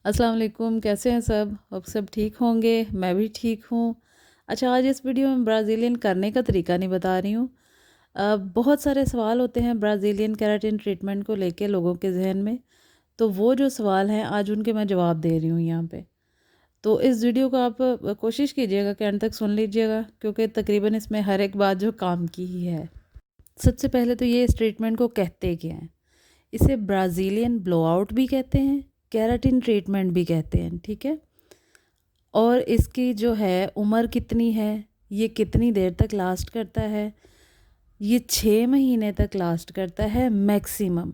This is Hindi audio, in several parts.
अस्सलाम वालेकुम, कैसे हैं सब? अब सब ठीक होंगे, मैं भी ठीक हूँ। अच्छा, आज इस वीडियो में ब्राज़ीलियन करने का तरीका नहीं बता रही हूँ। बहुत सारे सवाल होते हैं ब्राज़ीलियन केराटिन ट्रीटमेंट को लेके लोगों के ज़हन में, तो वो जो सवाल हैं आज उनके मैं जवाब दे रही हूँ यहाँ पे। तो इस वीडियो को आप कोशिश कीजिएगा कि एंड तक सुन लीजिएगा, क्योंकि तकरीबन इसमें हर एक बात जो काम की ही है। सबसे पहले तो ये इस ट्रीटमेंट को कहते क्या हैं? इसे ब्राज़ीलियन ब्लोआउट भी कहते हैं, केराटिन ट्रीटमेंट भी कहते हैं, ठीक है? और इसकी जो है उम्र कितनी है, ये कितनी देर तक लास्ट करता है, ये 6 महीने तक लास्ट करता है मैक्सिमम।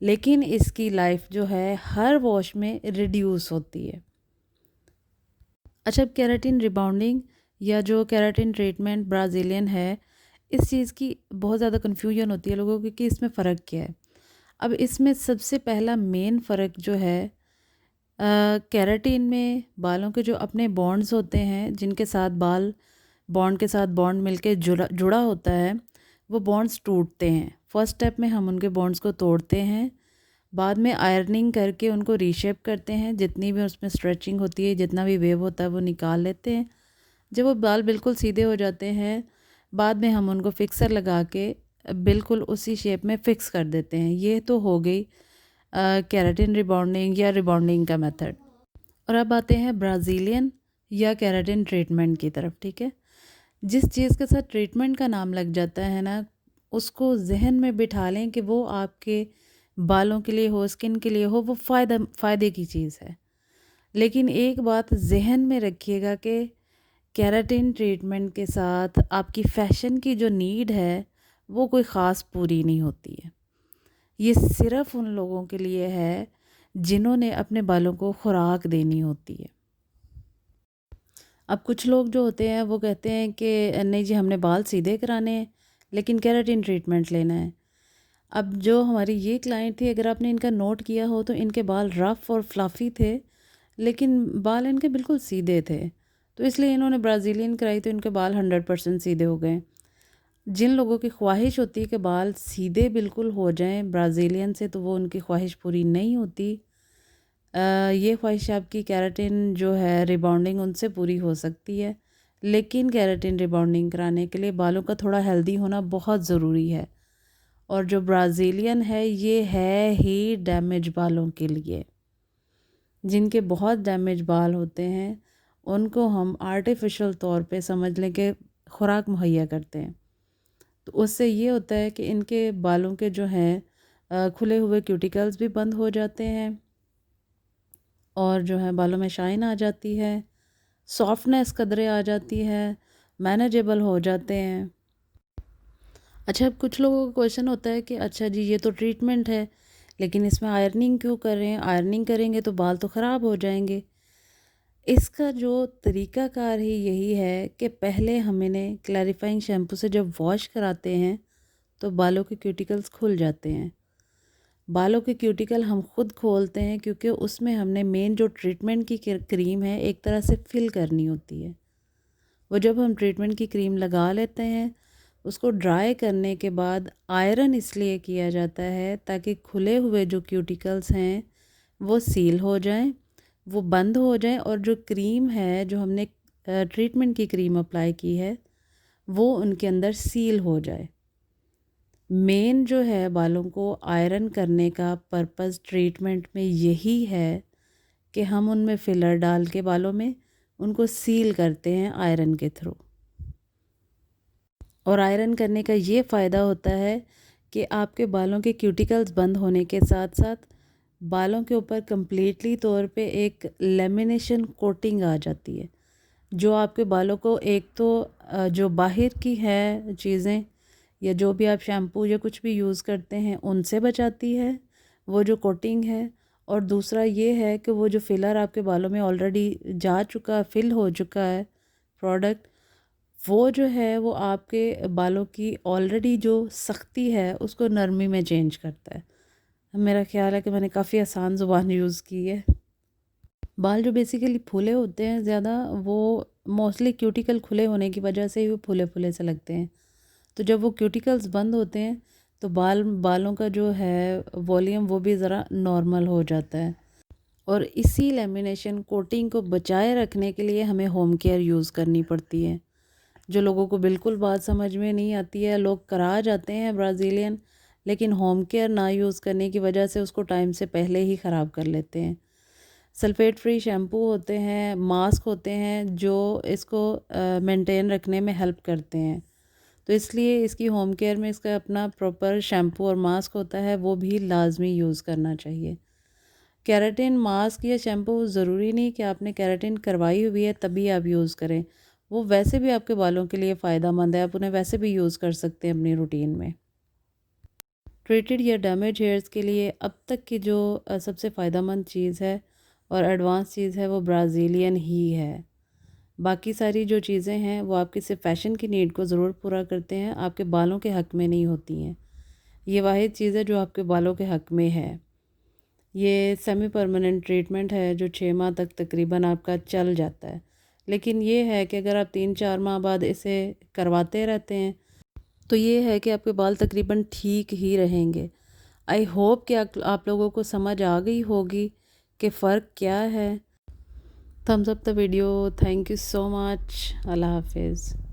लेकिन इसकी लाइफ जो है हर वॉश में रिड्यूस होती है। अच्छा, अब केराटिन रिबाउंडिंग या जो केराटिन ट्रीटमेंट ब्राज़ीलियन है, इस चीज़ की बहुत ज़्यादा कन्फ्यूजन होती है लोगों की कि इसमें फ़र्क क्या है। अब इसमें सबसे पहला मेन फ़र्क जो है, केराटिन में बालों के जो अपने बॉन्ड्स होते हैं जिनके साथ बाल बॉन्ड के साथ बॉन्ड मिलके जुड़ा जुड़ा होता है, वो बॉन्ड्स टूटते हैं। फर्स्ट स्टेप में हम उनके बॉन्ड्स को तोड़ते हैं, बाद में आयरनिंग करके उनको रीशेप करते हैं, जितनी भी उसमें स्ट्रेचिंग होती है, जितना भी वेव होता है वो निकाल लेते हैं। जब वो बाल बिल्कुल सीधे हो जाते हैं, बाद में हम उनको फिक्सर लगा के बिल्कुल उसी शेप में फ़िक्स कर देते हैं। ये तो हो गई केराटिन रिबॉन्डिंग या रिबॉन्डिंग का मेथड। और अब आते हैं ब्राज़ीलियन या केराटिन ट्रीटमेंट की तरफ, ठीक है? जिस चीज़ के साथ ट्रीटमेंट का नाम लग जाता है ना, उसको ज़हन में बिठा लें कि वो आपके बालों के लिए हो, स्किन के लिए हो, वो फ़ायदे की चीज़ है। लेकिन एक बात ज़हन में रखिएगा कि केराटिन ट्रीटमेंट के साथ आपकी फ़ैशन की जो नीड है, वो कोई ख़ास पूरी नहीं होती है। ये सिर्फ़ उन लोगों के लिए है जिन्होंने अपने बालों को खुराक देनी होती है। अब कुछ लोग जो होते हैं वो कहते हैं कि नहीं जी, हमने बाल सीधे कराने हैं लेकिन केराटिन ट्रीटमेंट लेना है। अब जो हमारी ये क्लाइंट थी, अगर आपने इनका नोट किया हो तो इनके बाल रफ़ और फ्लफ़ी थे, लेकिन बाल इनके बिल्कुल सीधे थे। तो इसलिए इन्होंने ब्राज़ीलियन कराई तो इनके बाल 100% सीधे हो गए। जिन लोगों की ख्वाहिश होती है कि बाल सीधे बिल्कुल हो जाएँ ब्राज़ीलियन से, तो वो उनकी ख्वाहिश पूरी नहीं होती। ये ख्वाहिश आपकी केराटिन जो है रिबाउंडिंग उनसे पूरी हो सकती है, लेकिन केराटिन रिबाउंडिंग कराने के लिए बालों का थोड़ा हेल्दी होना बहुत ज़रूरी है। और जो ब्राज़ीलियन है ये है ही डैमेज बालों के लिए। जिनके बहुत डैमेज बाल होते हैं उनको हम आर्टिफिशियल तौर पे समझ लें कि खुराक मुहैया करते हैं। तो उससे ये होता है कि इनके बालों के जो हैं खुले हुए क्यूटिकल्स भी बंद हो जाते हैं, और जो है बालों में शाइन आ जाती है, सॉफ्टनेस कदरे आ जाती है, मैनेजेबल हो जाते हैं। अच्छा, अब कुछ लोगों का क्वेश्चन होता है कि अच्छा जी, ये तो ट्रीटमेंट है, लेकिन इसमें आयरनिंग क्यों कर रहे हैं? आयरनिंग करेंगे तो बाल तो ख़राब हो जाएंगे। इसका जो तरीकाकार ही यही है कि पहले हम इन्हें क्लैरिफाइंग शैम्पू से जब वॉश कराते हैं तो बालों के क्यूटिकल्स खुल जाते हैं। बालों के क्यूटिकल हम खुद खोलते हैं क्योंकि उसमें हमने मेन जो ट्रीटमेंट की क्रीम है एक तरह से फिल करनी होती है। वो जब हम ट्रीटमेंट की क्रीम लगा लेते हैं, उसको ड्राई करने के बाद आयरन इसलिए किया जाता है ताकि खुले हुए जो क्यूटिकल्स हैं वो सील हो जाएं, वो बंद हो जाएं, और जो क्रीम है जो हमने ट्रीटमेंट की क्रीम अप्लाई की है वो उनके अंदर सील हो जाए। मेन जो है बालों को आयरन करने का पर्पस ट्रीटमेंट में यही है कि हम उनमें फिलर डाल के बालों में उनको सील करते हैं आयरन के थ्रू। और आयरन करने का ये फ़ायदा होता है कि आपके बालों के क्यूटिकल्स बंद होने के साथ साथ बालों के ऊपर कंप्लीटली तौर पे एक लेमिनेशन कोटिंग आ जाती है, जो आपके बालों को एक तो जो बाहर की है चीज़ें या जो भी आप शैम्पू या कुछ भी यूज़ करते हैं उनसे बचाती है, वो जो कोटिंग है। और दूसरा ये है कि वो जो फिलर आपके बालों में ऑलरेडी जा चुका, फिल हो चुका है प्रोडक्ट, वो जो है वो आपके बालों की ऑलरेडी जो सख्ती है उसको नरमी में चेंज करता है। मेरा ख्याल है कि मैंने काफ़ी आसान ज़ुबान यूज़ की है। बाल जो बेसिकली फूले होते हैं ज़्यादा, वो मोस्टली क्यूटिकल खुले होने की वजह से ही वो फूले फूले से लगते हैं। तो जब वो क्यूटिकल्स बंद होते हैं तो बालों का जो है वॉल्यूम वो भी ज़रा नॉर्मल हो जाता है। और इसी लेमिनेशन कोटिंग को बचाए रखने के लिए हमें होम केयर यूज़ करनी पड़ती है। जो लोगों को बिल्कुल बात समझ में नहीं आती है, लोग करा जाते हैं ब्राज़ीलियन, लेकिन होम केयर ना यूज़ करने की वजह से उसको टाइम से पहले ही ख़राब कर लेते हैं। सल्फ़ेट फ्री शैम्पू होते हैं, मास्क होते हैं जो इसको मेंटेन रखने में हेल्प करते हैं। तो इसलिए इसकी होम केयर में इसका अपना प्रॉपर शैम्पू और मास्क होता है, वो भी लाज़मी यूज़ करना चाहिए। केराटिन मास्क या शैम्पू ज़रूरी नहीं कि आपने केराटिन करवाई हुई है तभी आप यूज़ करें। वो वैसे भी आपके बालों के लिए फ़ायदेमंद है, आप उन्हें वैसे भी यूज़ कर सकते हैं अपनी रूटीन में। ट्रीटेड या डैमेज हेयर्स के लिए अब तक की जो सबसे फ़ायदेमंद चीज़ है और एडवांस चीज़ है वो ब्राज़ीलियन ही है। बाकी सारी जो चीज़ें हैं वो आपकी सिर्फ फ़ैशन की नीड को ज़रूर पूरा करते हैं, आपके बालों के हक़ में नहीं होती हैं। ये वाहिद चीज़ है जो आपके बालों के हक़ में है। ये सेमी परमानेंट ट्रीटमेंट है जो 6 माह तक तकरीबन आपका चल जाता है। लेकिन ये है कि अगर आप 3-4 माह बाद इसे करवाते रहते हैं तो ये है कि आपके बाल तकरीबन ठीक ही रहेंगे। आई होप कि आप लोगों को समझ आ गई होगी कि फ़र्क क्या है। Thumbs up the video. Thank you so much. अल्लाह हाफिज़।